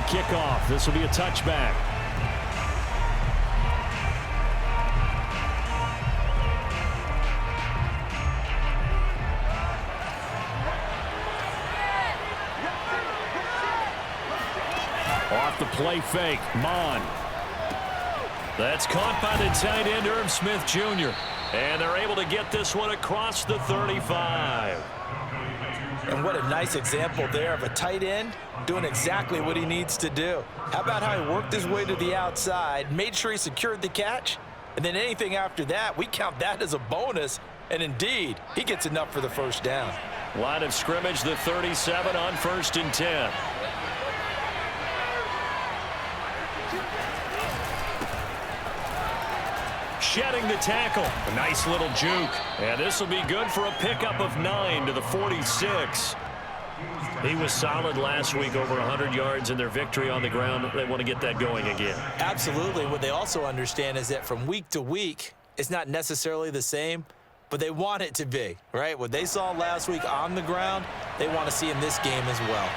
kickoff. This will be a touchback. Off the play fake, Mon. That's caught by the tight end, Irv Smith Jr. And they're able to get this one across the 35. And what a nice example there of a tight end doing exactly what he needs to do. How about how he worked his way to the outside, made sure he secured the catch, and then anything after that, we count that as a bonus. And indeed, he gets enough for the first down. Line of scrimmage, the 37 on 1st and 10. Shedding the tackle. A nice little juke. And this will be good for a pickup of 9 to the 46. He was solid last week, over 100 yards in their victory on the ground. They want to get that going again. Absolutely. What they also understand is that from week to week, it's not necessarily the same, but they want it to be, right? What they saw last week on the ground, they want to see in this game as well.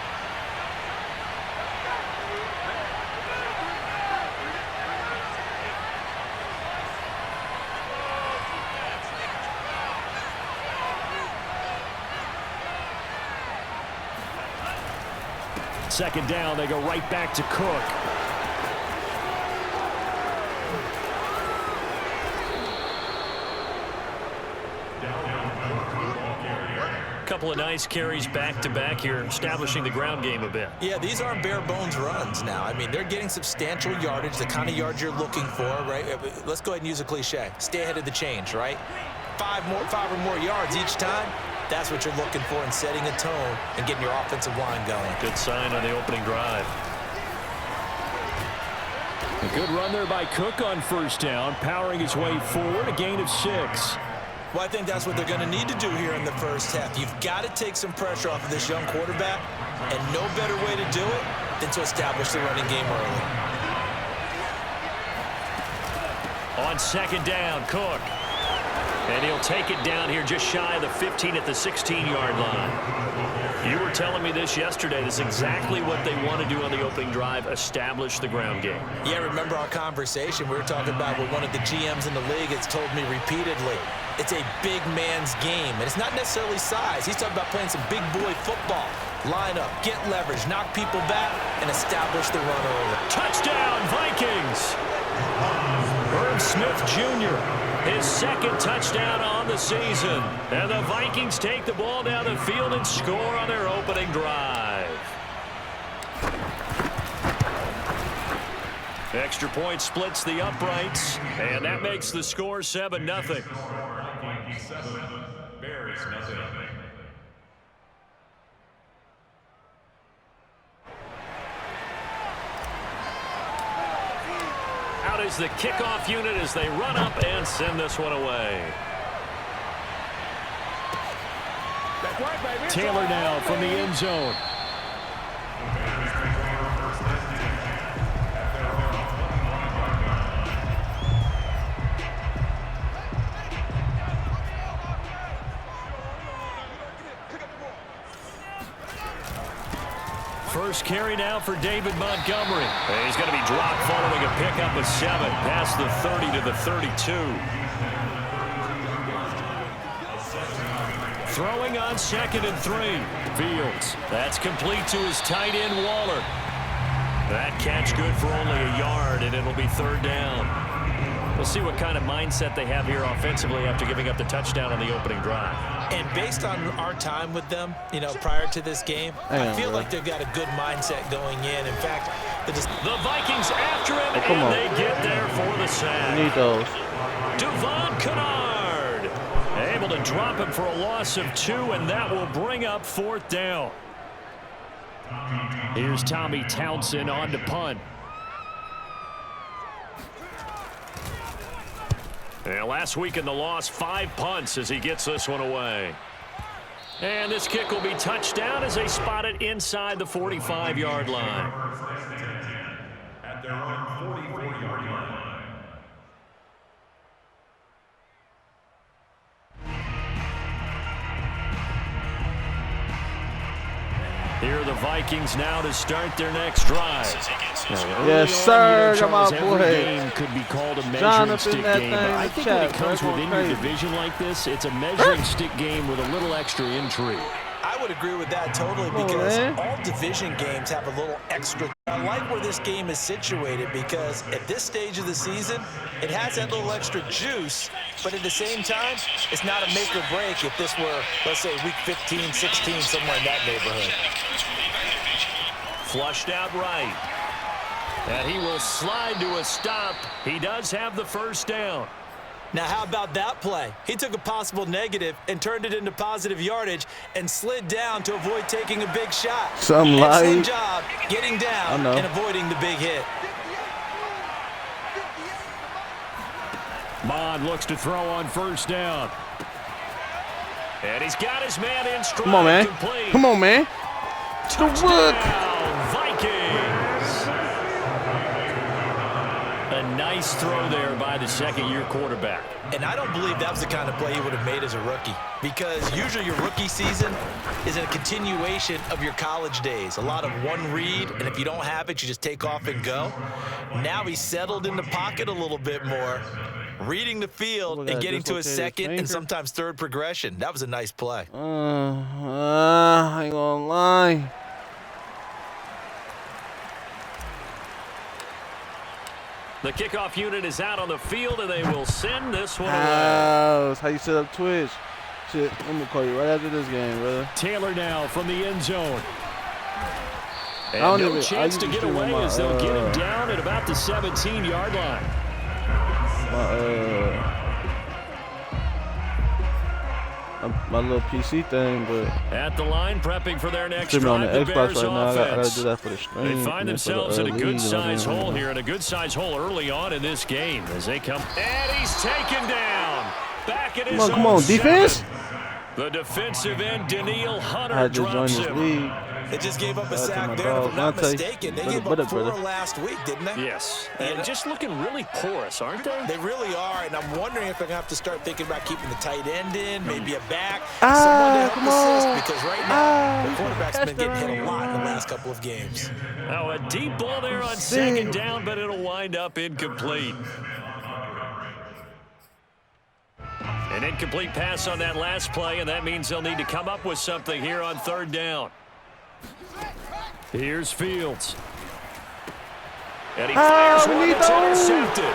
Second down, they go right back to Cook. Couple of nice carries back-to-back here, establishing the ground game a bit. Yeah, these aren't bare-bones runs now. I mean, they're getting substantial yardage, the kind of yards you're looking for, right? Let's go ahead and use a cliche. Stay ahead of the change, right? Five or more yards each time. That's what you're looking for in setting a tone and getting your offensive line going. Good sign on the opening drive. A good run there by Cook on first down, powering his way forward, a gain of 6. Well, I think that's what they're going to need to do here in the first half. You've got to take some pressure off of this young quarterback, and no better way to do it than to establish the running game early. On second down, Cook. And he'll take it down here just shy of the 15 at the 16-yard line. You were telling me this yesterday. This is exactly what they want to do on the opening drive, establish the ground game. Yeah, remember our conversation. We were talking about what one of the GMs in the league has told me repeatedly. It's a big man's game, and it's not necessarily size. He's talking about playing some big boy football. Line up, get leverage, knock people back, and establish the run early. Touchdown, Vikings! Irv Smith Jr., his second touchdown on the season. And the Vikings take the ball down the field and score on their opening drive. Extra point splits the uprights, and that makes the score 7-0. Out is the kickoff unit as they run up and send this one away. Taylor now from the end zone. First carry now for David Montgomery. And he's going to be dropped following a pickup of 7 past the 30 to the 32. Throwing on 2nd and 3. Fields. That's complete to his tight end, Waller. That catch good for only a yard, and it'll be 3rd down. We'll see what kind of mindset they have here offensively after giving up the touchdown on the opening drive. And based on our time with them, you know, prior to this game, I feel like they've got a good mindset going in. In fact, the Vikings after him, and they get there for the sack. We need those. DALVIN Cook able to drop him for a loss of 2, and that will bring up 4th down. Here's Tommy Townsend on to punt. And last week in the loss, 5 punts as he gets this one away. And this kick will be touchdown as they spot it inside the 45-yard line. At their own 44-yard line. Here are the Vikings now to start their next drive. Yes, sir. Got my boy. Every game could be called a measuring stick game. But I think when it comes within your division like this, it's a measuring stick game with a little extra intrigue. I would agree with that totally because all division games have a little extra. I like where this game is situated because at this stage of the season, it has that little extra juice, but at the same time, it's not a make or break if this were, let's say, week 15, 16, somewhere in that neighborhood. Flushed out right. And he will slide to a stop. He does have the first down. Now, how about that play? He took a possible negative and turned it into positive yardage and slid down to avoid taking a big shot. Excellent job getting down and avoiding the big hit. Bond looks to throw on first down. And he's got his man in stride. Come on, man. Complete. Come on, man. Touchdown, Vikings. A nice throw there by the second-year quarterback. And I don't believe that was the kind of play he would have made as a rookie because usually your rookie season is a continuation of your college days. A lot of one read, and if you don't have it, you just take off and go. Now he's settled in the pocket a little bit more, reading the field and getting to his second and sometimes third progression. That was a nice play. I ain't gonna lie. The kickoff unit is out on the field, and they will send this one away. How you set up Twitch? Shit, I'm gonna call you right after this game, brother. Taylor now from the end zone. And no chance to get away as they'll get him down at about the 17-yard line. My little PC thing, but at the line, prepping for their next drive. On the Xbox right now. I gotta offense. do that for the stream. They find themselves in a good-sized hole here, and a good-sized hole early on in this game as they come. And he's taken down. Back at his come on, defense. The defensive end, Daniil Hunter, I just drops joined this him. league. They just gave up a sack there, if I'm not mistaken. They gave up 4 last week, didn't they? Yes. And just looking really porous, aren't they? They really are, and I'm wondering if they're going to have to start thinking about keeping the tight end in, maybe a back, someone to help assist, because right now the quarterback's been getting hit a lot in the last couple of games. Now a deep ball there on second down, but it'll wind up incomplete. An incomplete pass on that last play, and that means they'll need to come up with something here on third down. Here's Fields. And he fires one that's intercepted.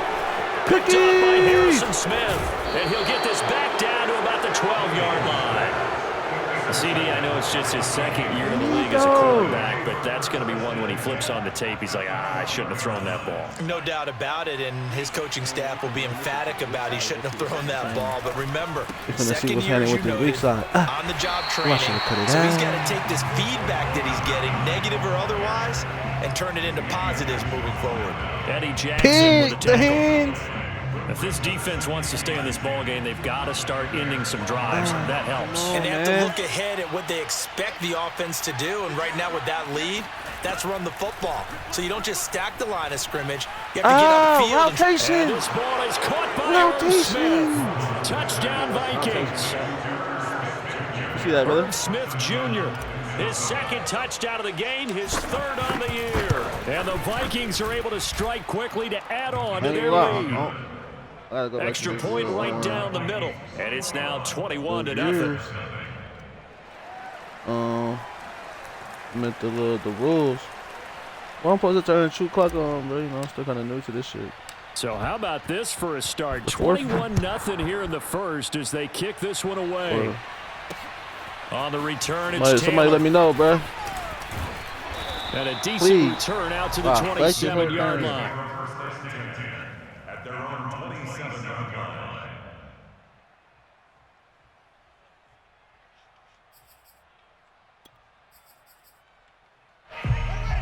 Picked up by Harrison Smith. And he'll get this back down to about the 12-yard line. CD, I know it's just his second year in the league as a quarterback, but that's going to be one when he flips on the tape. He's like, I shouldn't have thrown that ball. No doubt about it, and his coaching staff will be emphatic about he shouldn't have thrown that ball. But remember, second year, as you noted, on-the-job training. So he's got to take this feedback that he's getting, negative or otherwise, and turn it into positives moving forward. Eddie Jackson with a tackle. If this defense wants to stay in this ball game, they've got to start ending some drives. That helps. And they have to look ahead at what they expect the offense to do. And right now with that lead, that's run the football. So you don't just stack the line of scrimmage. You have to get upfield. Rotation. And this ball is caught by Smith. Touchdown, Vikings. You see that, brother? Smith Jr. His second touchdown of the game, his third on the year. And the Vikings are able to strike quickly to add on to their lead. Extra point right down the middle. And it's now 21-0. Meant the rules. Well, I'm supposed to turn the true clock on, bro. You know, I'm still kind of new to this shit. So how about this for a start? 21-0 here in the first as they kick this one away. On the return, it's somebody let me know, bro. And a decent return out to the 27-yard line. At their own 27-yard line.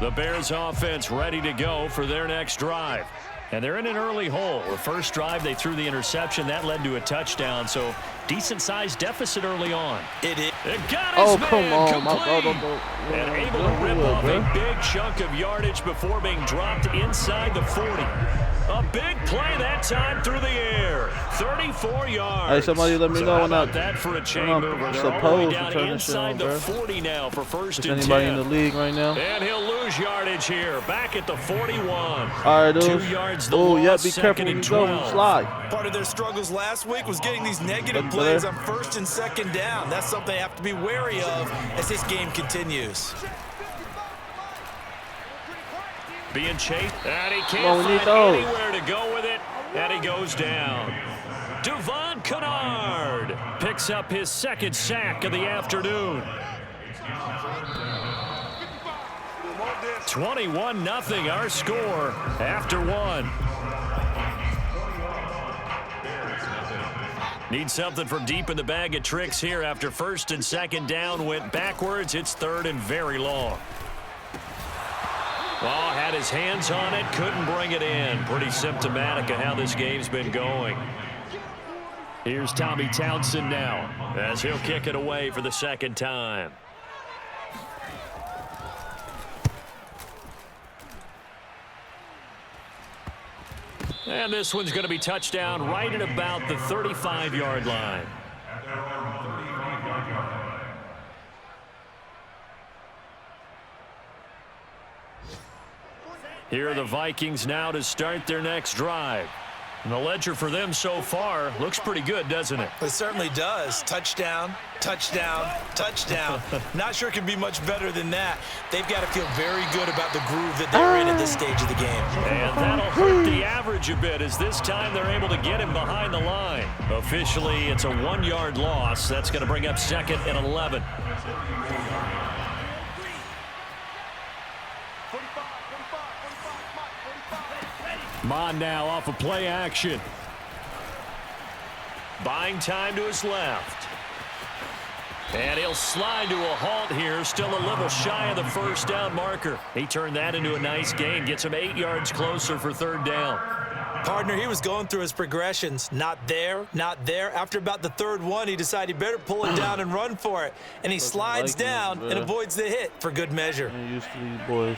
The Bears offense ready to go for their next drive. And they're in an early hole. The first drive, they threw the interception. That led to a touchdown. So Decent-sized deficit early on. It is. It got his Oh, man come on. complete. My God, don't And able to rip off a big chunk of yardage before being dropped inside the 40. A big play that time through the air. 34 yards. Hey, somebody let me know when about that for a chain mover. They're all the way supposed to down turn this shit on, inside the bro. 40 now for first Is and anybody 10. in the league right now? And he'll lose yardage here. Back at the 41. All right, dude. 2 yards the Oh, yeah, loss, be careful when second you and go. 12. Slide. Part of their struggles last week was getting these negative Look plays there. on first and second down. That's something they have to be wary of as this game continues. Being chased, and he Come on, can't we need find those. anywhere to go with it, and he goes down. DALVIN Cook picks up his second sack of the afternoon. 21-0 our score after one. Need something from deep in the bag of tricks here after first and second down went backwards. It's third and very long. Oh, had his hands on it, couldn't bring it in. Pretty symptomatic of how this game's been going. Here's Tommy Townsend now as he'll kick it away for the second time. And this one's going to be touchdown right at about the 35-yard line. Here are the Vikings now to start their next drive. And the ledger for them so far looks pretty good, doesn't it? It certainly does. Touchdown, touchdown, touchdown. Not sure it can be much better than that. They've got to feel very good about the groove that they're in at this stage of the game. And that'll hurt the average a bit as this time they're able to get him behind the line. Officially, it's a 1-yard loss. That's going to bring up second and 11. Mon now off of play action. Buying time to his left. And he'll slide to a halt here, still a little shy of the first down marker. He turned that into a nice gain, gets him 8 yards closer for third down. Partner, he was going through his progressions. Not there, not there. After about the third one, he decided he better pull it down and run for it. And he slides down and avoids the hit for good measure. I'm used to these boys.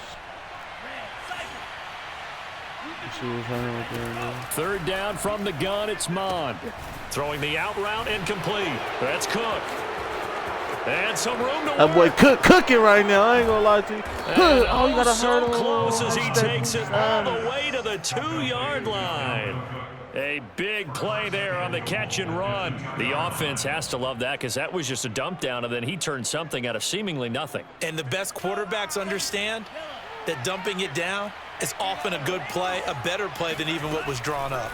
See what's happening right there, man. Third down from the gun, it's Mon. Throwing the out route incomplete. That's Cook. And some room to That boy work. cooking right now. I ain't gonna lie to you. And Oh, you gotta so hurt him. close as he That's takes it that- all the way to the 2-yard line. A big play there on the catch and run. The offense has to love that because that was just a dump down, and then he turned something out of seemingly nothing. And the best quarterbacks understand that dumping it down is often a good play, a better play than even what was drawn up.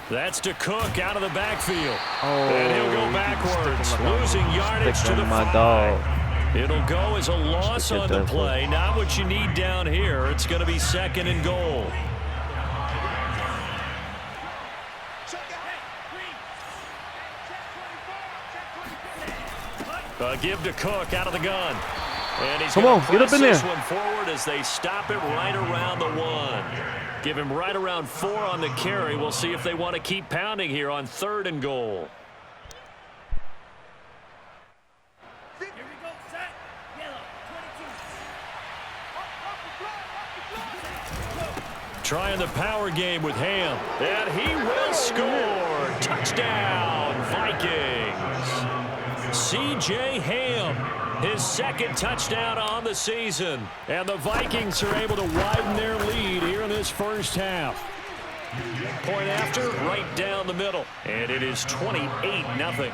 That's to Cook out of the backfield. Oh, And he'll go backwards, losing yardage to the my 5. dog. It'll go as a loss Get on the that play. Not what you need down here. It's going to be second and goal. Give to Cook out of the gun. And he's Come going on, to get up press in this there. one forward as they stop it right around the 1. Give him right around 4 on the carry. We'll see if they want to keep pounding here on third and goal. Trying the power game with Ham. And he will score. Touchdown, Vikings. C.J. Ham, his second touchdown on the season. And the Vikings are able to widen their lead here in this first half. Point after, right down the middle. And it is 28-0.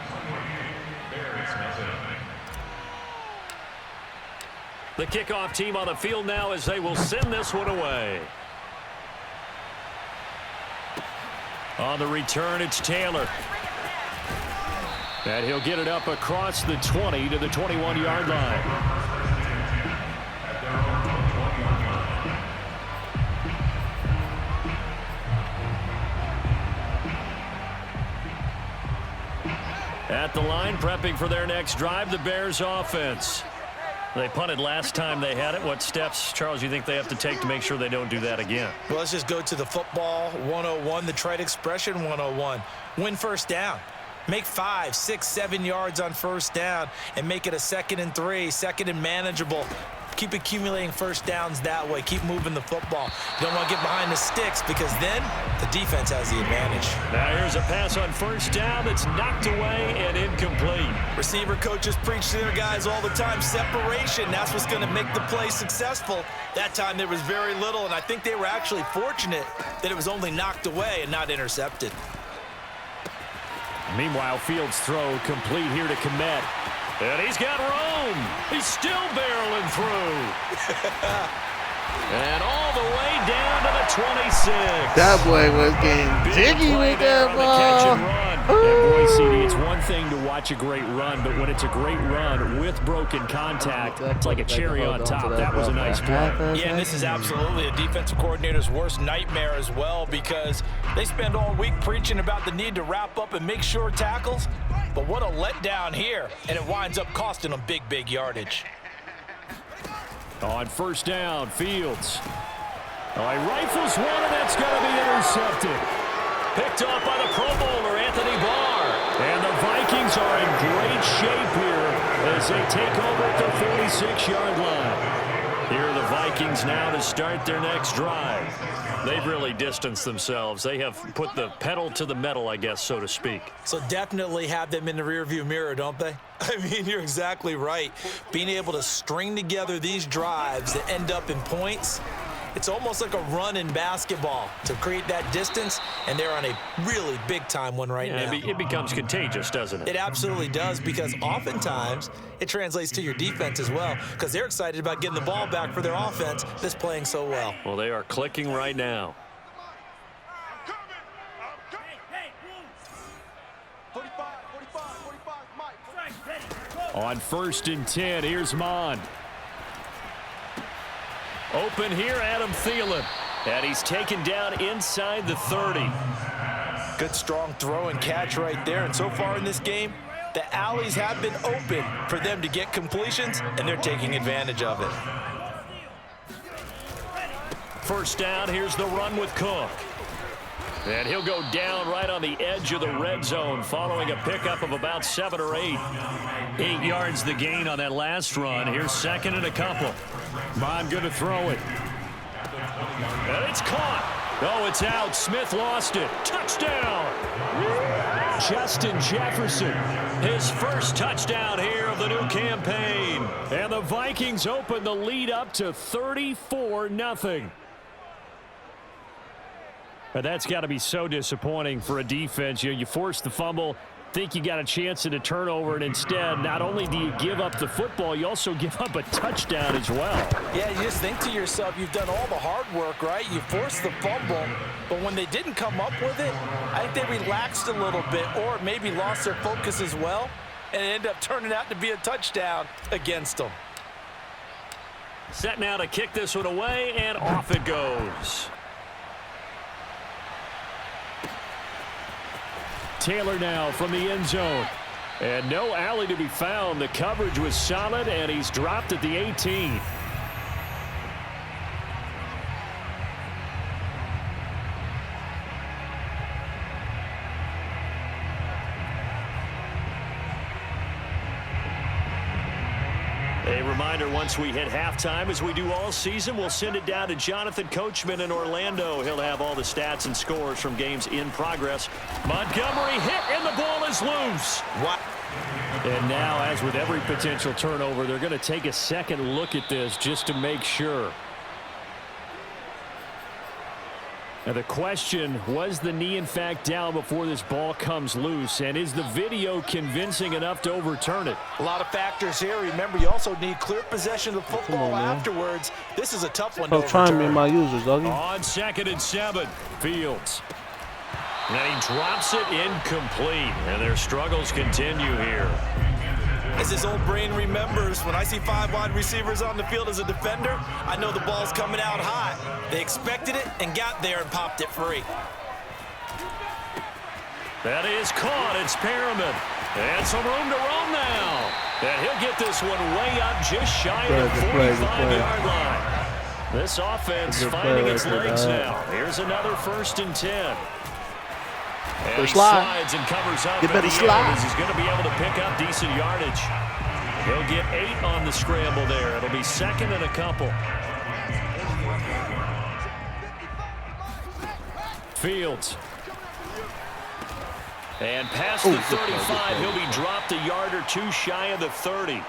The kickoff team on the field now as they will send this one away. On the return, it's Taylor. And he'll get it up across the 20 to the 21-yard line. At the line, prepping for their next drive, the Bears offense. They punted last time they had it. What steps, Charles, you think they have to take to make sure they don't do that again? Well, let's just go to the football 101, the trite expression 101. Win first down. Make 5, 6, 7 yards on first down and make it a 2nd and 3, 2nd and manageable. Keep accumulating first downs that way. Keep moving the football. You don't want to get behind the sticks because then the defense has the advantage. Now here's a pass on first down that's knocked away and incomplete. Receiver coaches preach to their guys all the time. Separation, that's what's going to make the play successful. That time there was very little, and I think they were actually fortunate that it was only knocked away and not intercepted. Meanwhile, Fields' throw complete here to Komet. And he's got room. He's still barreling through. And all the way down to the 26. That boy was getting jiggy with that ball. And boy, CD, it's one thing to watch a great run, but when it's a great run with broken contact, it's like a cherry on top. That was a nice play. Yeah, and this is absolutely a defensive coordinator's worst nightmare as well because they spend all week preaching about the need to wrap up and make sure tackles. But what a letdown here, and it winds up costing them big yardage. On first down, Fields. Oh, he rifles one, and that's going to be intercepted. Picked off by the Pro Bowler, Anthony Barr. And the Vikings are in great shape here as they take over at the 46-yard line. Here are the Vikings now to start their next drive. They've really distanced themselves. They have put the pedal to the metal, I guess, so to speak. So definitely have them in the rearview mirror, don't they? I mean, you're exactly right. Being able to string together these drives that end up in points, it's almost like a run in basketball to create that distance, and they're on a really big-time one right now. It becomes contagious, doesn't it? It absolutely does, because oftentimes it translates to your defense as well, because they're excited about getting the ball back for their offense that's playing so well. Well, they are clicking right now. On first and 10, here's Mond. Open here, Adam Thielen. And he's taken down inside the 30. Good, strong throw and catch right there. And so far in this game, the alleys have been open for them to get completions, and they're taking advantage of it. First down, here's the run with Cook. And he'll go down right on the edge of the red zone following a pickup of about 7 or 8. 8 yards the gain on that last run. Here's second and a couple. Mond going to throw it. And it's caught. Oh, it's out. Smith lost it. Touchdown. Justin Jefferson. His first touchdown here of the new campaign. And the Vikings open the lead up to 34-0. But that's got to be so disappointing for a defense. You force the fumble, think you got a chance at a turnover, and instead, not only do you give up the football, you also give up a touchdown as well. Yeah, you just think to yourself, you've done all the hard work, right? You forced the fumble, but when they didn't come up with it, I think they relaxed a little bit or maybe lost their focus as well, and it ended up turning out to be a touchdown against them. Set now to kick this one away, and off it goes. Taylor now from the end zone. And no alley to be found. The coverage was solid, and he's dropped at the 18. A reminder, once we hit halftime, as we do all season, we'll send it down to Jonathan Coachman in Orlando. He'll have all the stats and scores from games in progress. Montgomery hit, and the ball is loose. What? And now, as with every potential turnover, they're going to take a second look at this just to make sure. Now the question, was the knee in fact down before this ball comes loose? And is the video convincing enough to overturn it? A lot of factors here. Remember, you also need clear possession of the football afterwards. This is a tough one to overturn. Trying to be my users, doggy. On 2nd and 7, Fields. And he drops it incomplete. And their struggles continue here. As his old brain remembers, when I see 5 wide receivers on the field as a defender, I know the ball's coming out hot. They expected it and got there and popped it free. That is caught. It's Perriman. And some room to roam now. And he'll get this one way up just shy of the 45-yard line. This offense finding its legs now. Here's another 1st and 10. And he slides and covers up. He's going to be able to pick up decent yardage. He'll get 8 on the scramble there. It'll be 2nd and a couple. Fields. And past the 35, he'll be dropped a yard or 2 shy of the 30.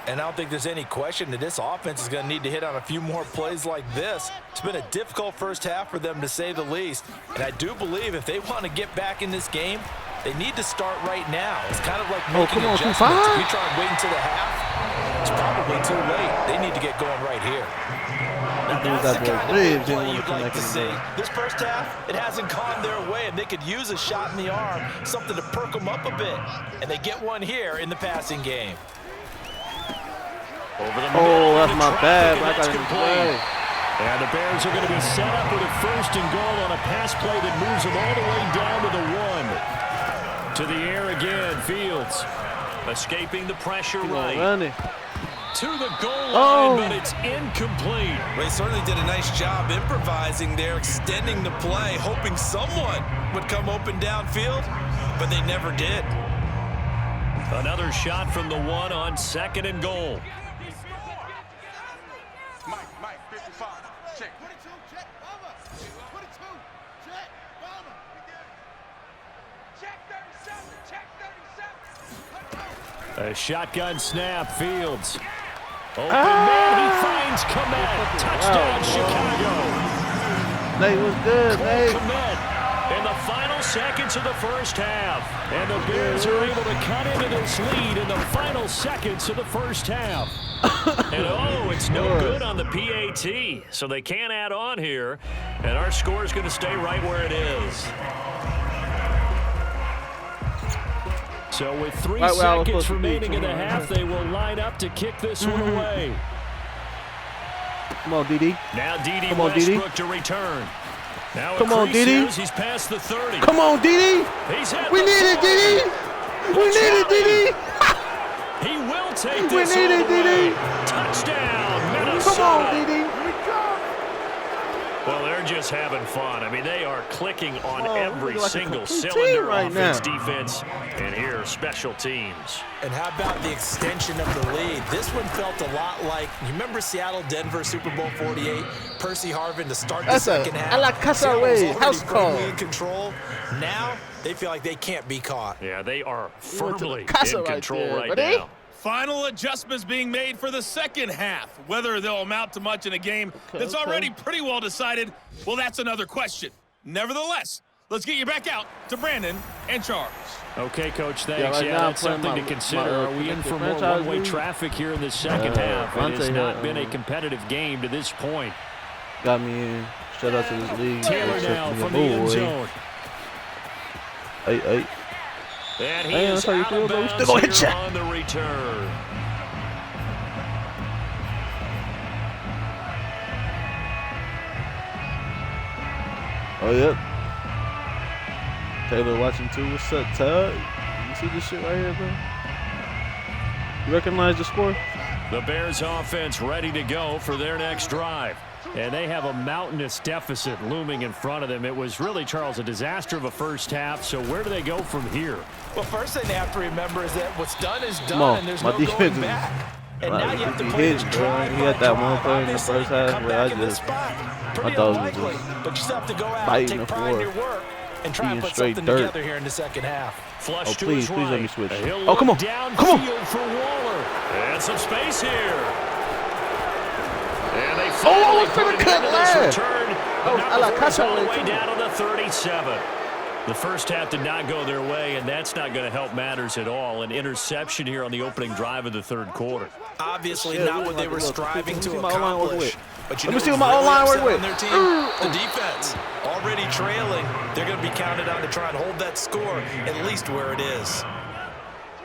And I don't think there's any question that this offense is going to need to hit on a few more plays like this. It's been a difficult first half for them, to say the least. And I do believe if they want to get back in this game, they need to start right now. It's kind of like making adjustments. If you try and wait until the half, it's probably too late. They need to get going right here. Now that's the kind of play you'd like to see. This first half, it hasn't gone their way, and they could use a shot in the arm, something to perk them up a bit. And they get one here in the passing game. That's my bad. I got it play. And the Bears are going to be set up with a 1st and goal on a pass play that moves them all the way down to the 1. To the air again, Fields. Escaping the pressure right. To the goal line, but it's incomplete. They certainly did a nice job improvising there, extending the play, hoping someone would come open downfield, but they never did. Another shot from the 1 on 2nd and goal. Mike, 55, check. 22, check, bomber. 22, check, bomber. Check 37, check 37. A shotgun snap, Fields. Open man, he finds Komet. Touchdown, Chicago. Nate was good, Nate. Komet in the final seconds of the first half. And the Bears are able to cut into this lead in the final seconds of the first half. And it's no good on the PAT, so they can't add on here. And our score is going to stay right where it is. So with 3 seconds remaining in the half, they will line up to kick this one away. Come on, DD. Now DD Come on, Westbrook DD. to return. Now Come on, DD. He's past the 30. Come on, DD. We need it, DD. We need it, DD. He will take this all the way. Touchdown, Minnesota. Come on, DD. Well, they're just having fun. I mean, they are clicking on every single team cylinder, right offense, now. defense, and here, special teams. And how about the extension of the lead? This one felt a lot like, you remember Seattle, Denver, Super Bowl 48? Percy Harvin to start the second half. I like Casa Way, house call. In control. Now, they feel like they can't be caught. Yeah, they are firmly in Casa control right right there, now. Final adjustments being made for the second half. Whether they'll amount to much in a game that's already pretty well decided, well, that's another question. Nevertheless, let's get you back out to Brandon and Charles. Okay, Coach, thanks. right now that's something to consider. Are we in for more franchise one-way league? traffic here in the second half? It has Vontae not had, been a competitive game to this point. Got me in. Shout out to this league. Taylor now from the end zone. Hey. And he Hey, is that's how you out feel, of bro. bounds Still gonna hit here ya. on the return. Oh, yep. Taylor watching too. What's up, Todd? You see this shit right here, bro? You recognize the score? The Bears offense ready to go for their next drive. And they have a mountainous deficit looming in front of them. It was really, Charles, a disaster of a first half. So where do they go from here? Well, first thing they have to remember is that what's done is done, on, and there's my no going defense is- back. And Right, now you have to he play hit, this bro. drive He by had that one drive. play in the Obviously, first half come where I back in this just- spot. I Pretty thought it was unlikely, just but you still have to go out, biting take the pride in your floor. work, and try and Eating put straight something dirt. together here in the second half. Flush Oh, to please, his please let me right. switch. He'll Oh, come on. look Come on. downfield for Waller. And some space here. And they I finally was put finna it cut into this last. return. Oh, But I like not Casa all the way way too. down to the 37. The first half did not go their way, and that's not going to help matters at all. An interception here on the opening drive of the third quarter. Obviously Yeah, not we what they like were to look. striving Let me to see my O-line work accomplish. with. But you Let me know see who's what my really O-line work upset with. on their team? The defense. Already trailing. They're going to be counted on to try and hold that score at least where it is.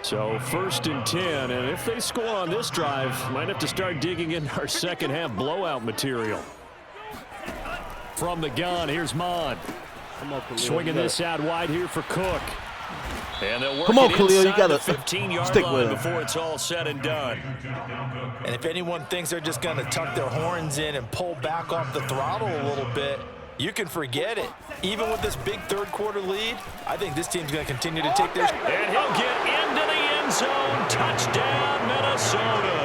So 1st and 10, and if they score on this drive, might have to start digging in our second half blowout material. From the gun, here's Mon. Come on, Khalil. Swinging this out wide here for Cook. And they'll work Come on, it Khalil, you inside gotta the 15-yard stick line with him. before it's all said and done. And if anyone thinks they're just going to tuck their horns in and pull back off the throttle a little bit, you can forget it. Even with this big third-quarter lead, I think this team's going to continue to take their... And he'll get into the end zone. Touchdown, Minnesota.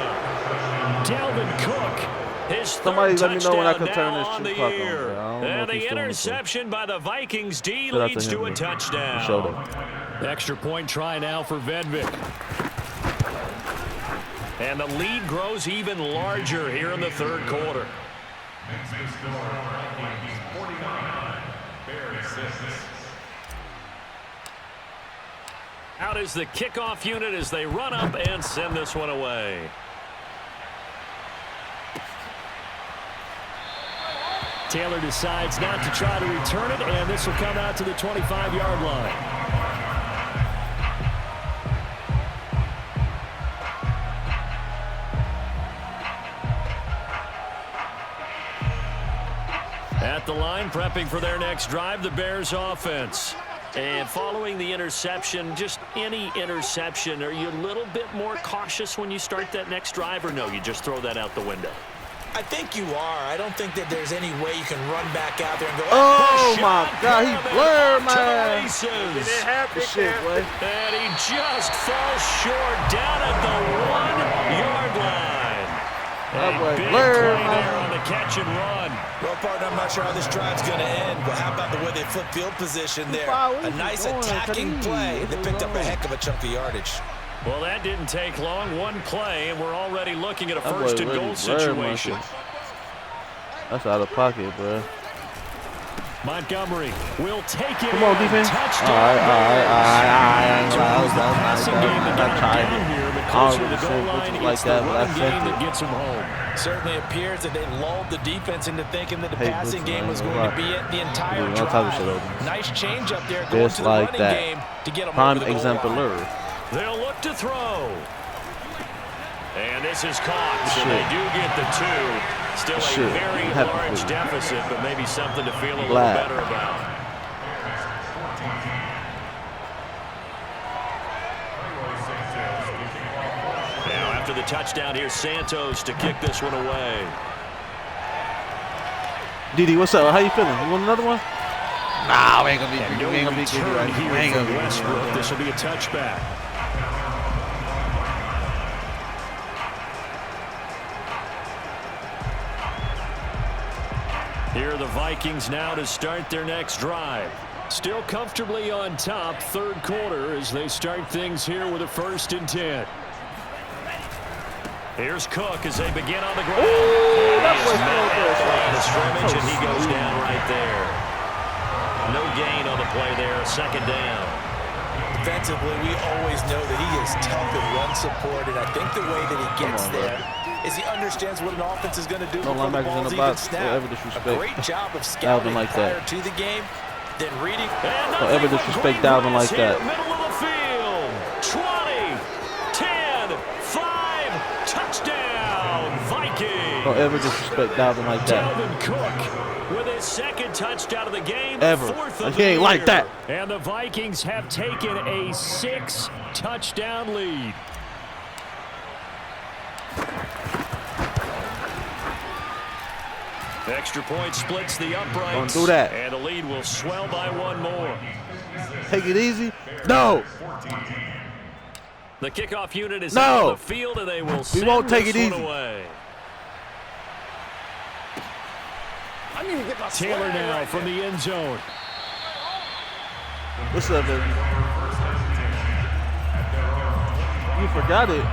DALVIN Cook. His Somebody third let me know when I touchdown can turn now this on the shoe clock on, year. bro. I don't know And if he's the doing it, interception by the Vikings D Shout out leads to a him, touchdown. Showed him. Extra point try now for Vedvik. And the lead grows even larger here in the third quarter. Next to score, Vikings 49, Bears 6. Out is the kickoff unit as they run up and send this one away. Taylor decides not to try to return it, and this will come out to the 25-yard line. At the line, prepping for their next drive, the Bears offense. And following the interception, just any interception, are you a little bit more cautious when you start that next drive, or no, you just throw that out the window? I think you are. I don't think that there's any way you can run back out there and go, Oh, my God. He blurred my ass. This shit, boy. And he just falls short down at the 1-yard line. That A boy big blurred play my there on the catch and run. well, partner, I'm not sure how this drive's going to end, but how about the way they flip field position there? Wow, what A is he nice doing? attacking play. They picked up a heck of a chunk of yardage. Well, that didn't take long. One play, and we're already looking at a That boy first and really goal blurred my situation. shit. That's out of pocket, bro. Montgomery will take it. Come on, defense. Touchdown. All right. That was the passing game that got him down here, but closer to the goal line, it's the running game that gets him home. Certainly appears that they lulled the defense into thinking that the Hey, passing listen, game was man, going to be it the entire Dude, don't talk shit drive. over me. Nice change up there going Just to the like running that. game to get them Prime over the goal exemplar. line. They'll look to throw. And this is caught, so they do get the 2. Still a very large deficit, but maybe something to feel a little better about. Now after the touchdown, here's Santos to kick this one away. Didi, what's up? How you feeling? You want another one? Nah, we ain't gonna be. And We no ain't gonna be good. return here We ain't from gonna be Westbrook. This will be a touchback. Here are the Vikings now to start their next drive. Still comfortably on top, third quarter, as they start things here with a 1st and 10. Here's Cook as they begin on the ground. that He is was met good. at the line of scrimmage, So and he goes sweet. down right there. No gain on the play there, 2nd down. Defensively, we always know that he is tough in run support, and I think the way that he gets on, bro. there is he understands what an offense is going to do No before the linebackers in ball's the even box. Don't snapped. ever disrespect A great job of scouting like prior that. to the game, then reading. Don't ever disrespect Dalvin like that. Middle of the field. 20, 10, 5, touchdown, Vikings. Don't ever disrespect Dalvin like that. DALVIN Cook with his 2nd touchdown of the game. Ever. 4th Like, of he the ain't like year. that. And the Vikings have taken a 6-touchdown lead. Extra point splits the uprights. Don't do that. And the lead will swell by 1 more. Take it easy. No. The kickoff unit is No. out on the field, and they will send won't take this it one easy. away. I need to get my Taylor swag now right from the end zone. What's up, baby? You forgot it.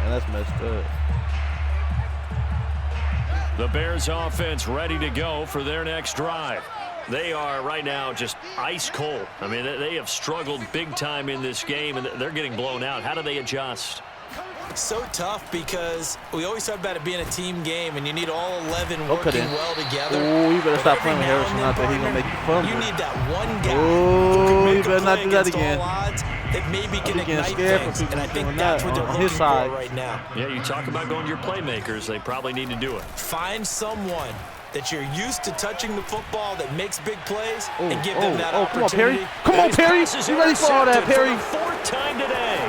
And that's messed up. The Bears offense ready to go for their next drive. They are right now just ice cold. I mean, they have struggled big time in this game, and they're getting blown out. How do they adjust? So tough because we always talk about it being a team game, and you need all 11 Okay, working then. well together. Oh, you better But stop every playing with now Harrison and out there. then, He gonna make you fumble. You need that one guy Oh, who can you make better a not play do that against again. all odds that maybe can I'm getting ignite scared for things, people and I think doing that's that what they're on looking his side. for right now. Yeah, you talk about going to your playmakers. They probably need to do it. Find someone that you're used to touching the football that makes big plays and give them that come on, Perry. opportunity. Come on, Perry. You ready for all that, Perry? For the fourth time today.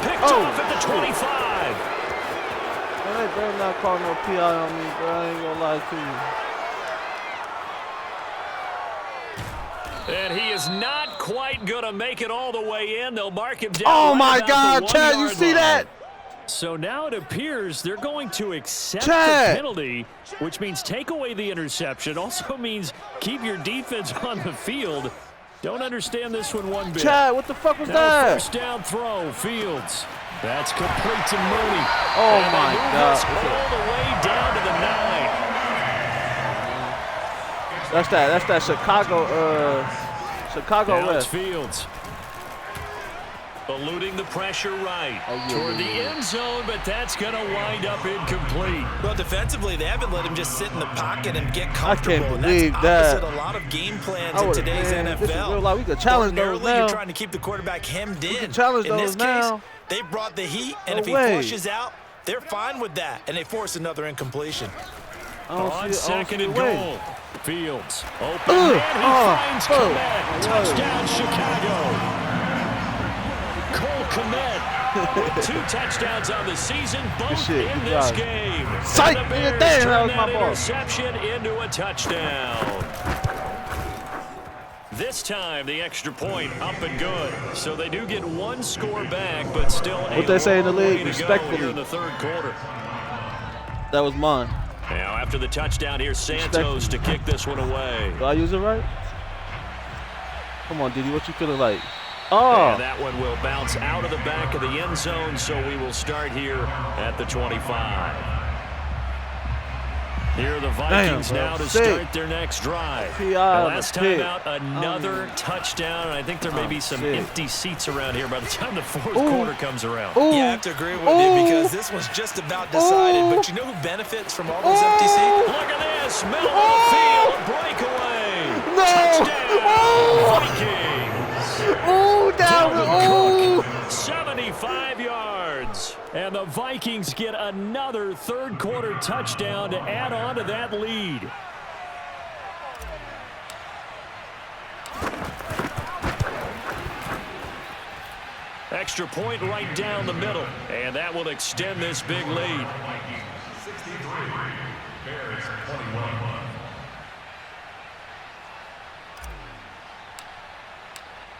Picked off at the 25. Man, they better not call no PI on me, bro. I ain't gonna lie to you. And he is not quite going to make it all the way in. They'll mark him down. Oh, right my about God, the Chad, you 1-yard see line. that? So now it appears they're going to accept Chad. the penalty, which means take away the interception. Also means keep your defense on the field. Don't understand this one bit. Chad, what the fuck was Now that? first down throw, Fields. That's complete to Mooney. Oh, And my they move God. this all the way down to the 9. That's that Chicago Now it's ref. Fields. Eluding the pressure right toward the end zone, but that's going to wind up incomplete. Well, defensively, they haven't let him just sit in the pocket and get I comfortable. can't and believe that's that. opposite a lot of game plans in today's NFL. This is real life. We could challenge those Ordinarily, now. you're trying to keep the quarterback hemmed in. can challenge in this those now. case, they brought the heat, and No if he way. flushes out, they're fine with that, and they force another incompletion. On second and the way. goal. Fields. Open man. He finds Komet. Touchdown, Chicago. Cole Komet. 2 touchdowns on the season, both shit. in Good this job. game. Psych, And the nigga, Bears damn, that turn was my ball. interception into a touchdown. This time, the extra point up and good. So they do get 1 score back, but still What they say in the long way league, to go respectfully. here in the third quarter. That was mine. Now, after the touchdown, here's Santos to kick this one away. Do I use it right? Come on, Diddy, what you feeling like? Oh, And that one will bounce out of the back of the end zone, so we will start here at the 25. Here are the Vikings Damn, bro. now to Sick. start their next drive. PI The on the last time pick. out, another touchdown, and I think there may be some sick. empty seats around here by the time the fourth Ooh. quarter comes around. Ooh. Yeah, I have to agree with you because this one's just about decided. Ooh. But you know who benefits from all those empty seats? Look at this, middle of the field, breakaway. No. Touchdown, Vikings. Oh, down. Dalvin Oh. Cook, 75 yards. And the Vikings get another third quarter touchdown to add on to that lead. Extra point right down the middle. And that will extend this big lead. 63, Bears 21.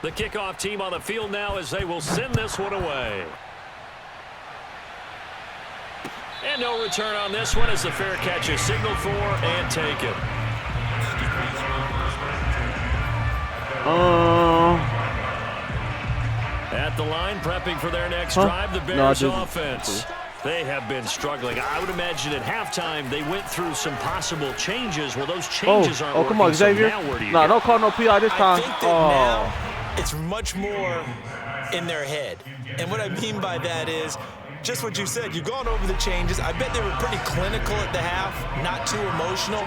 The kickoff team on the field now as they will send this one away. And no return on this one as the fair catch is signaled for and taken. At the line, prepping for their next drive, the Bears offense. They have been struggling. I would imagine at halftime they went through some possible changes. Well, those changes aren't working. Come on, Xavier. So now where do you No, go? don't call no PI this I time. think that now it's much more in their head. And what I mean by that is just what you said. You've gone over the changes. I bet they were pretty clinical at the half, not too emotional.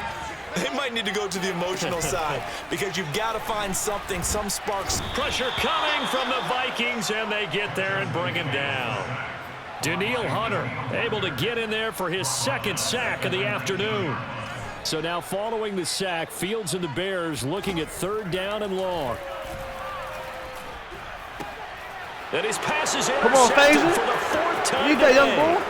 They might need to go to the emotional side because you've got to find something, some sparks. Pressure coming from the Vikings, and they get there and bring him down. Daniil Hunter able to get in there for his second sack of the afternoon. So now following the sack, Fields and the Bears looking at third down and long. And his pass is Come on, intercepted Phaser. for the fourth time You need that young today. bull?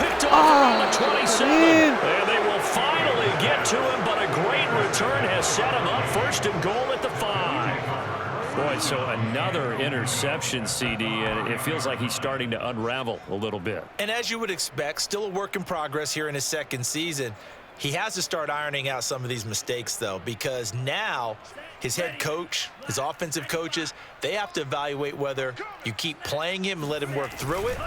Picked off around the 27. man. And they will finally get to him, but a great return has set him up first and goal at the 5. Boy, so another interception, CD, and it feels like he's starting to unravel a little bit. And as you would expect, still a work in progress here in his second season. He has to start ironing out some of these mistakes, though, because now his head coach, his offensive coaches, they have to evaluate whether you keep playing him and let him work through it,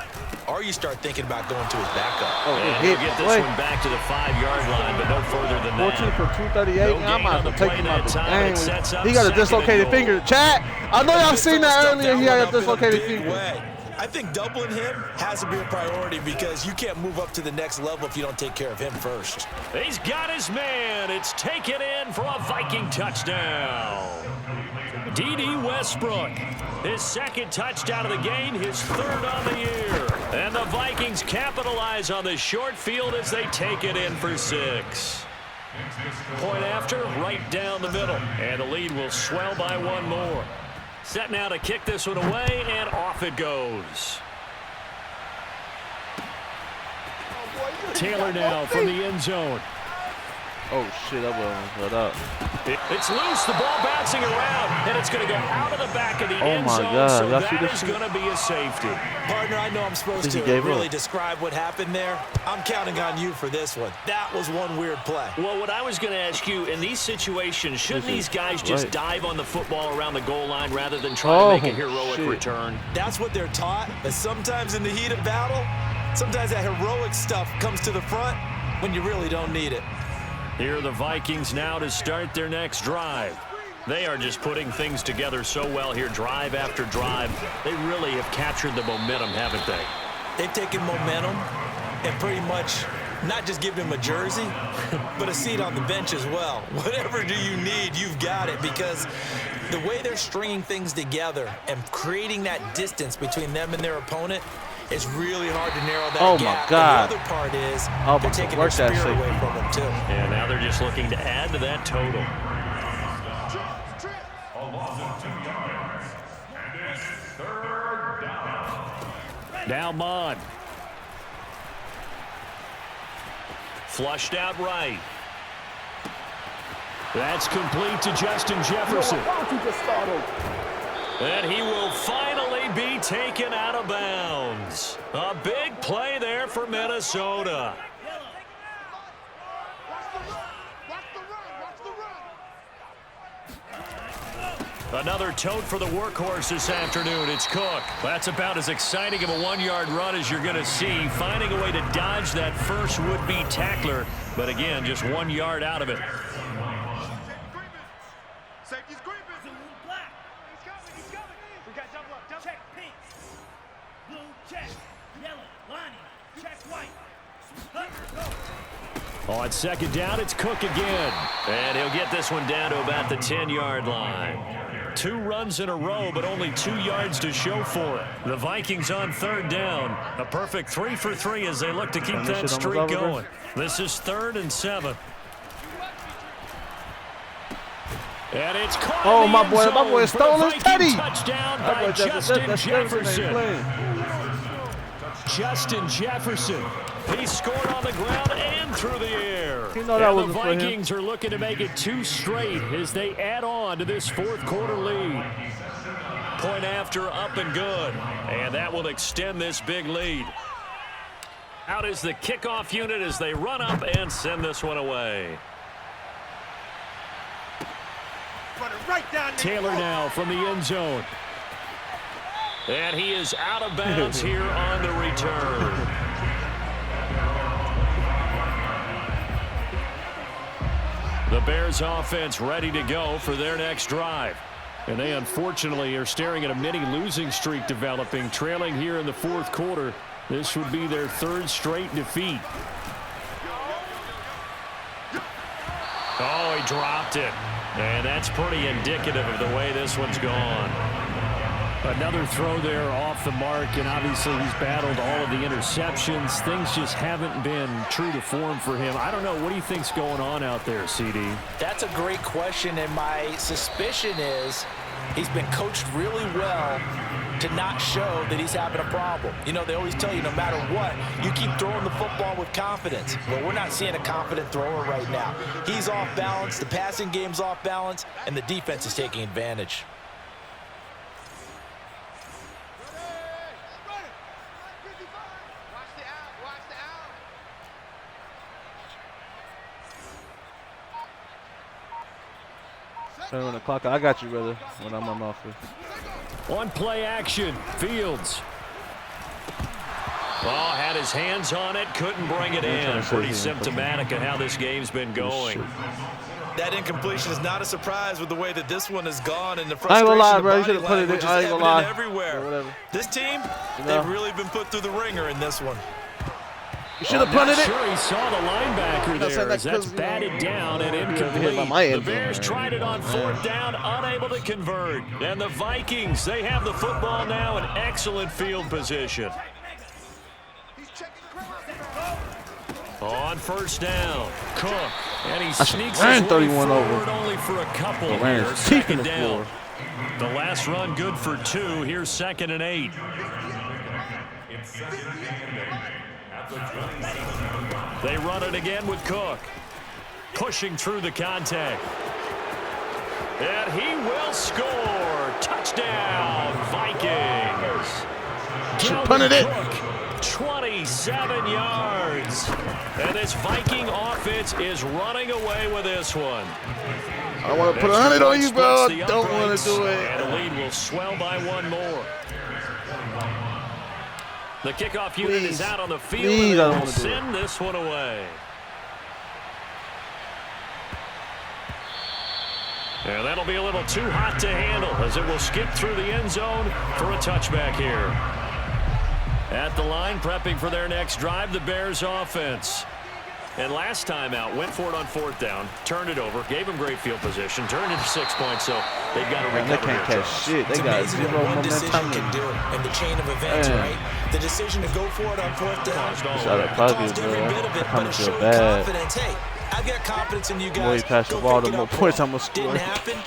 or you start thinking about going to his backup. Oh, And hit he'll get this boy. one back to the 5-yard line, but no further than 14 that. for 238. No I'm gain about on to the take play him that out the time. game. It sets up He got a second and dislocated goal. finger. Chat, I know y'all seen that earlier. He had a dislocated Big finger. way. I think doubling him has to be a priority because you can't move up to the next level if you don't take care of him first. He's got his man. It's taken in for a Viking touchdown. D.D. Westbrook, his second touchdown of the game, his third on the year. And the Vikings capitalize on the short field as they take it in for 6. Point after, right down the middle. And the lead will swell by one more. Set now to kick this one away, and off it goes. Taylor now from the end zone. Oh shit, that one got up. It's loose, the ball bouncing around, and it's going to go out of the back of the end my zone, God. so Y'all see that this is going to be a safety. Partner, I know I'm supposed to really describe what happened there. I'm counting on you for this one. That was one weird play. Well, what I was going to ask you, in these situations, shouldn't these guys just dive on the football around the goal line rather than try to make a heroic return? That's what they're taught, but sometimes in the heat of battle, sometimes that heroic stuff comes to the front when you really don't need it. Here are the Vikings now to start their next drive. They are just putting things together so well here, drive after drive. They really have captured the momentum, haven't they? They've taken momentum and pretty much not just given him a jersey, but a seat on the bench as well. Whatever do you need, you've got it, because the way they're stringing things together and creating that distance between them and their opponent, it's really hard to narrow that oh gap. My God. And the other part is they're taking their spirit away from them, too. And now they're just looking to add to that total. A loss of 2 yards. And it's 3rd down. Now Mon. Flushed out right. That's complete to Justin Jefferson. And he will finally be taken out of bounds. A big play there for Minnesota. Another tote for the workhorse this afternoon. It's Cook. That's about as exciting of a 1-yard run as you're going to see. Finding a way to dodge that first would-be tackler. But again, just 1 yard out of it. Safety's creeping. Black. He's coming. We got double up. Check pink. Blue check. Yellow. Lining. Check white. On second down, it's Cook again. And he'll get this one down to about the 10-yard line. 2 runs in a row, but only 2 yards to show for it. The Vikings on 3rd down. A perfect 3 for 3 as they look to keep that streak going. This is 3rd and 7. And it's caught. Oh, my boy stole his teddy. Touchdown by Justin Jefferson. Justin Jefferson. He scored on the ground and through the air. You know that and the wasn't for him. Vikings are looking to make it 2 straight as they add on to this 4th quarter lead. Point after, up and good. And that will extend this big lead. Out is the kickoff unit as they run up and send this one away. Right down Taylor now from the end zone. And he is out of bounds here on the return. The Bears offense ready to go for their next drive. And they unfortunately are staring at a mini losing streak developing, trailing here in the 4th quarter. This would be their 3rd straight defeat. Oh, he dropped it. And that's pretty indicative of the way this one's gone. Another throw there off the mark, and obviously he's battled all of the interceptions. Things just haven't been true to form for him. I don't know. What do you think's going on out there, CD? That's a great question, and my suspicion is he's been coached really well to not show that he's having a problem. You know, they always tell you no matter what, you keep throwing the football with confidence. Well, we're not seeing a confident thrower right now. He's off balance, the passing game's off balance, and the defense is taking advantage. Turn the clock. I got you, brother, when I'm on offense. On play action, Fields. Oh, had his hands on it, couldn't bring it in. Pretty symptomatic of how this game's been going. That incompletion is not a surprise with the way that this one has gone, and the I ain't frustration gonna lie, of bro. You body should have put it in. language is I ain't gonna evident lie. everywhere. Or whatever. This team, You know? they've really been put through the ringer in this one. You should have punted it. Sure, he saw the linebacker there as that's batted down and incomplete. The Bears tried it on 4th down, unable to convert. And the Vikings, they have the football now in excellent field position. On first down, Cook. And he should sneaks ran his way 31 forward over. only for a couple Ran here. his teeth in Second the down. floor. The last run good for 2. Here's 2nd and 8. It's 2nd and 8 at the 27-yard line. They run it again with Cook. Pushing through the contact. And he will score. Touchdown, Vikings. Should punted it. Cook, 27 yards. And this Viking offense is running away with this one. I want to put 100 on you, bro. I don't want to do it. And the lead will swell by 1 more. The kickoff unit is out on the field. Please, I don't and want to do it. send this one away. And that'll be a little too hot to handle as it will skip through the end zone for a touchback here. At the line, prepping for their next drive, the Bears offense. And last time out, went for it on 4th down, turned it over, gave him great field position, turned it to 6 points, so they've got to recover. They can't catch shit. They got amazing zero what one decision momentum. can do in the chain of events, Man. right? The decision to go for it on 4th down. Shot at pockets, Caused every bro. bit of it, I but kinda it feel showed bad. confidence. Hey, I've got confidence in you The more guys. you pass the Go ball, pick the it more up points for I'm gonna score. Didn't happen.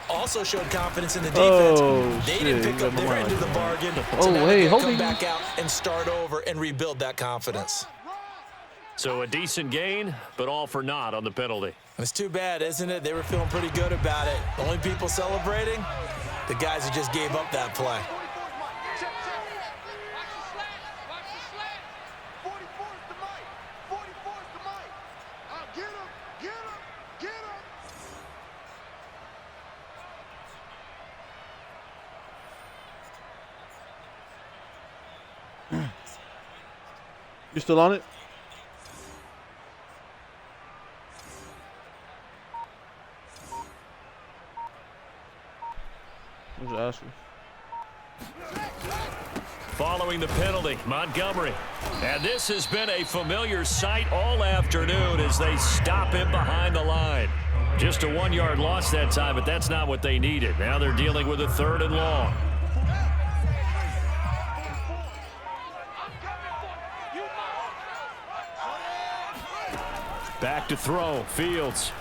Also showed confidence in the defense. Oh, they shit, didn't he pick got up my their mind. end of the bargain. Oh, so now hey, they hold come me. back out and start over and rebuild that confidence. So a decent gain, but all for naught on the penalty. It's too bad, isn't it? They were feeling pretty good about it. The only people celebrating, the guys who just gave up that play. You still on it? What's your asking? Following the penalty, Montgomery. And this has been a familiar sight all afternoon as they stop him behind the line. Just a 1-yard loss that time, but that's not what they needed. Now they're dealing with a 3rd and long. Back to throw, Fields.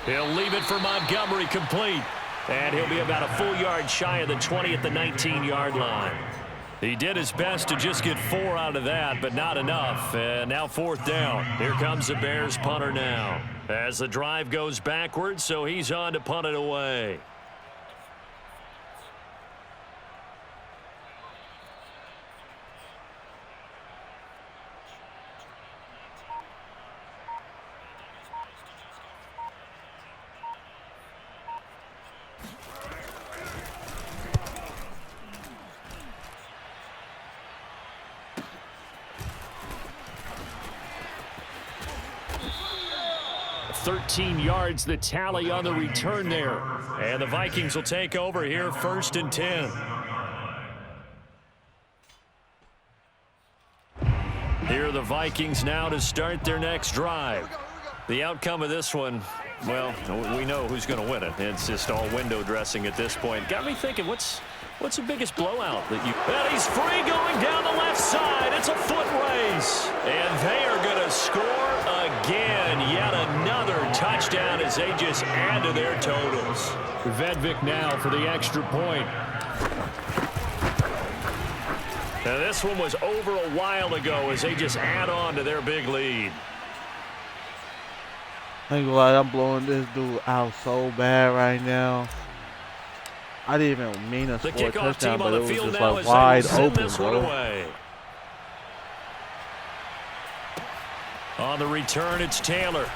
He'll leave it for Montgomery, complete. And he'll be about a full yard shy of the 20 at the 19-yard line. He did his best to just get 4 out of that, but not enough. And now 4th down. Here comes the Bears punter now. As the drive goes backwards, so he's on to punt it away. $13 yards the tally on the return there. And the Vikings will take over here 1st and 10. Here are the Vikings now to start their next drive. The outcome of this one, well, we know who's going to win it. It's just all window dressing at this point. Got me thinking, what's the biggest blowout that you... And he's free going down the left side. It's a foot race. And they are going to score again. Yet another touchdown as they just add to their totals. Vedvik now for the extra point. Now this one was over a while ago as they just add on to their big lead. I ain't gonna lie, I'm blowing this dude out so bad right now. I didn't even mean to The score a kickoff touchdown, team but on it the was field just now like as they will wide send open, this one bro. away. On the return, it's Taylor.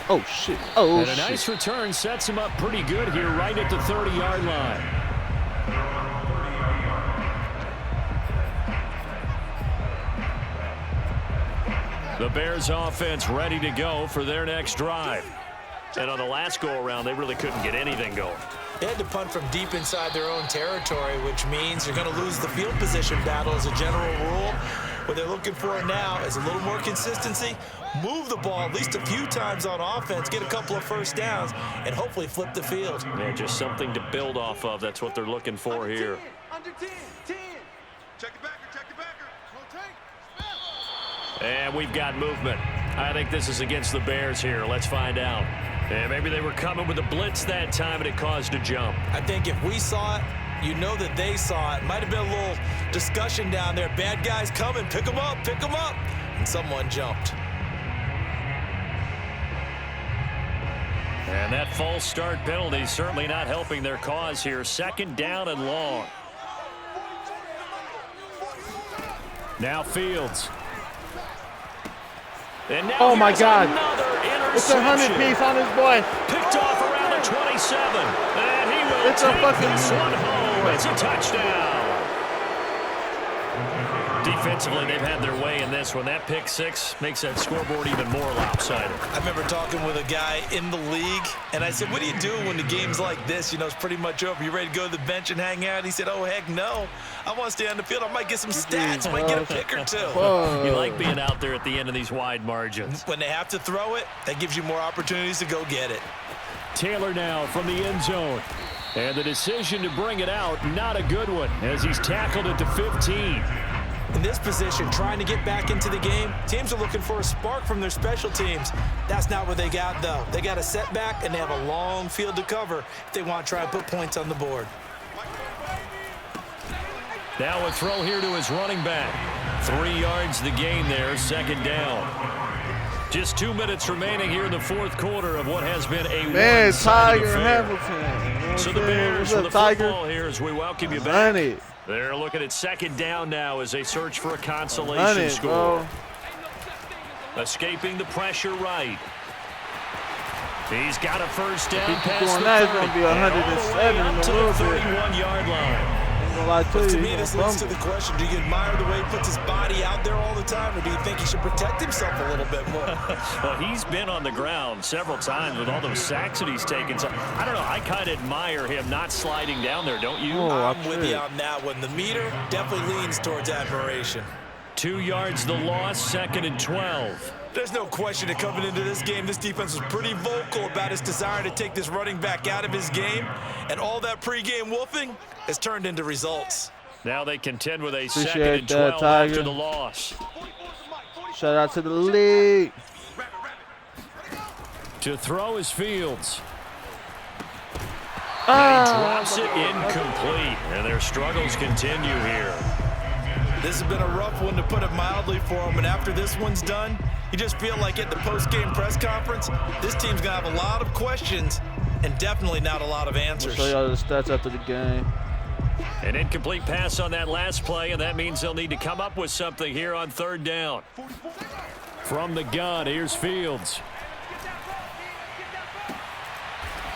Oh shit! Oh And a shit! nice return sets him up pretty good here right at the 30-yard line. The Bears offense ready to go for their next drive. And on the last go-around, they really couldn't get anything going. They had to punt from deep inside their own territory, which means you're going to lose the field position battle as a general rule. What they're looking for now is a little more consistency, move the ball at least a few times on offense, get a couple of first downs, and hopefully flip the field. Yeah, just something to build off of. That's what they're looking for here. Under 10, 10. Check the backer, check the backer. Rotate, spell. And we've got movement. I think this is against the Bears here. Let's find out. And maybe they were coming with a blitz that time and it caused a jump. I think if we saw it, you know that they saw it. Might have been a little discussion down there. Bad guys coming. Pick them up. Pick them up. And someone jumped. And that false start penalty certainly not helping their cause here. 2nd down and long. Now Fields. And now Oh, my God. It's a 100-piece on this boy. Picked off around the 27. And he will It's a take fucking this one home. It's a touchdown. Defensively, they've had their way in this one. That pick 6 makes that scoreboard even more lopsided. I remember talking with a guy in the league, and I said, what do you do when the game's like this? You know, it's pretty much over. You ready to go to the bench and hang out? He said, oh, heck no. I want to stay on the field. I might get some stats. I might get a pick or two. You like being out there at the end of these wide margins. When they have to throw it, that gives you more opportunities to go get it. Taylor now from the end zone. And the decision to bring it out, not a good one, as he's tackled at the 15. In this position, trying to get back into the game, teams are looking for a spark from their special teams. That's not what they got, though. They got a setback, and they have a long field to cover if they want to try and put points on the board. Now a throw here to his running back. 3 yards the gain there, 2nd down. Just 2 minutes remaining here in the 4th quarter of what has been a one-sided Tiger affair. Hamilton. So the Bears with the football here as we welcome you back. Run it. They're looking at 2nd down now as they search for a consolation score. Escaping the pressure right. He's got a 1st down pass. It's going to be 107 in a little bit. 31-yard line. To me, this leads to the question, do you admire the way he puts his body out there all the time, or do you think he should protect himself a little bit more? Well, he's been on the ground several times with all those sacks that he's taken. So, I don't know, I kind of admire him not sliding down there, don't you? I'm with you on that one. The meter definitely leans towards admiration. 2 yards the loss, 2nd and 12. There's no question that coming into this game, this defense was pretty vocal about its desire to take this running back out of his game, and all that pregame wolfing has turned into results. Now they contend with a Appreciate 2nd and 12 that, after Tiger. the loss. Shout out to the league. To throw is Fields. And he drops it incomplete, and their struggles continue here. This has been a rough one, to put it mildly, for him, and after this one's done, you just feel like at the post-game press conference, this team's going to have a lot of questions and definitely not a lot of answers. I'll show y'all the stats after the game. An incomplete pass on that last play, and that means they'll need to come up with something here on 3rd down. From the gun, here's Fields.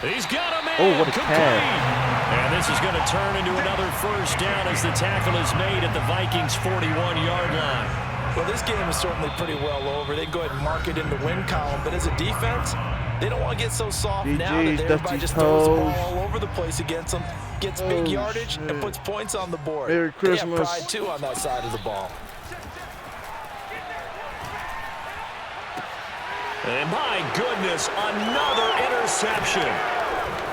He's got him in. Oh, what a catch. And this is going to turn into another 1st down as the tackle is made at the Vikings' 41-yard line. Well, this game is certainly pretty well over. They can go ahead and mark it in the win column, but as a defense, they don't want to get so soft now that everybody just throws the ball all over the place against them, gets big yardage, and puts points on the board. Merry Christmas. They have pride, too, on that side of the ball. And my goodness, another interception.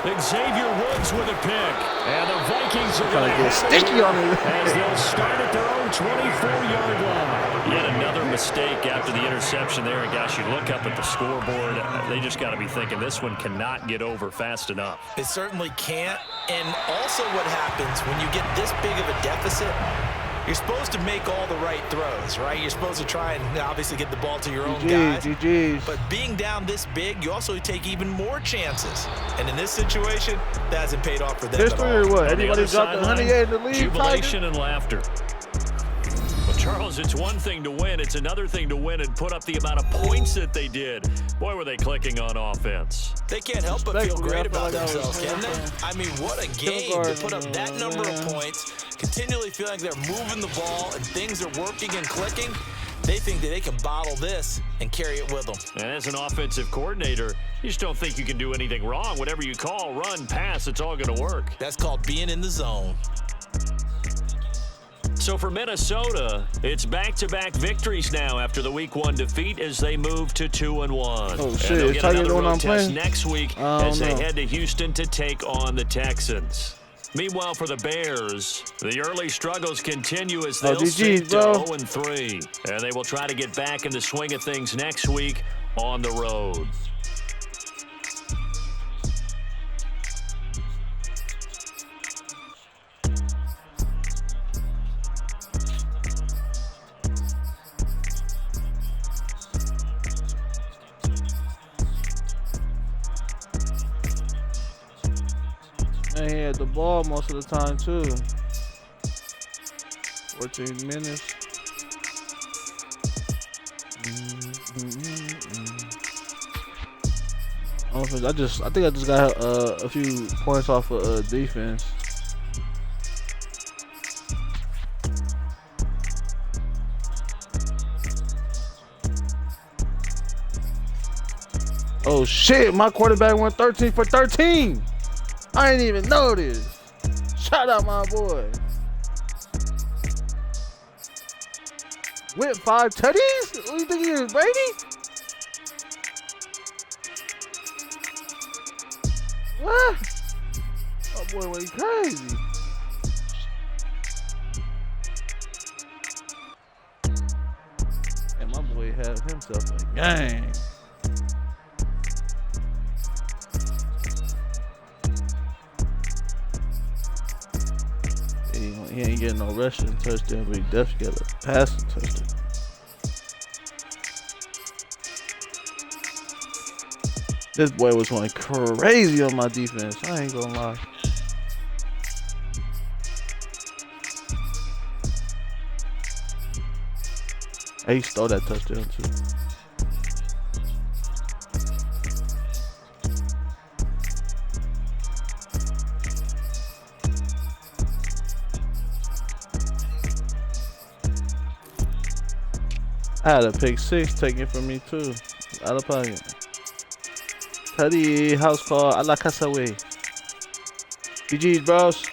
Xavier Woods with a pick. And the Vikings are going to get sticky on it. as they'll start at their own 24-yard line. Yet another mistake after the interception there. And gosh, you look up at the scoreboard, they just got to be thinking this one cannot get over fast enough. It certainly can't. And also what happens when you get this big of a deficit, you're supposed to make all the right throws, right? You're supposed to try and obviously get the ball to your own guys. But being down this big, you also take even more chances. And in this situation, that hasn't paid off for them at all. History or what? On the Anybody other dropped sideline, 108 in the league, jubilation Tiger? and laughter. Well, Charles, it's one thing to win. It's another thing to win and put up the amount of points that they did. Boy, were they clicking on offense. They can't help but feel great about themselves, can they? I mean, what a game to put up that number of points, continually feeling like they're moving the ball and things are working and clicking. They think that they can bottle this and carry it with them. And as an offensive coordinator, you just don't think you can do anything wrong. Whatever you call, run, pass, it's all going to work. That's called being in the zone. So for Minnesota, it's back-to-back victories now after the Week 1 defeat as they move to 2-1. Oh, shit. And they'll Is get Tiger another the one road I'm test playing? next week I don't as they know. head to Houston to take on the Texans. Meanwhile, for the Bears, the early struggles continue as Oh, they'll sink GG's, to bro. 0-3. And they will try to get back in the swing of things next week on the road. And he had the ball most of the time too. 14 minutes. I think I just got a few points off of defense. Oh shit, my quarterback went 13 for 13. I didn't even know this. Shout out my boy. Went 5 tutties? What do you think he is, Brady? What? Oh boy, went crazy. And my boy had himself a gang. He ain't getting no rushing touchdown, but he definitely got a passing touchdown. This boy was going crazy on my defense. I ain't gonna lie. He stole that touchdown too. I had a pick 6 taken from me too. Out of pocket. Teddy, house call. I like us away. GG's, bros.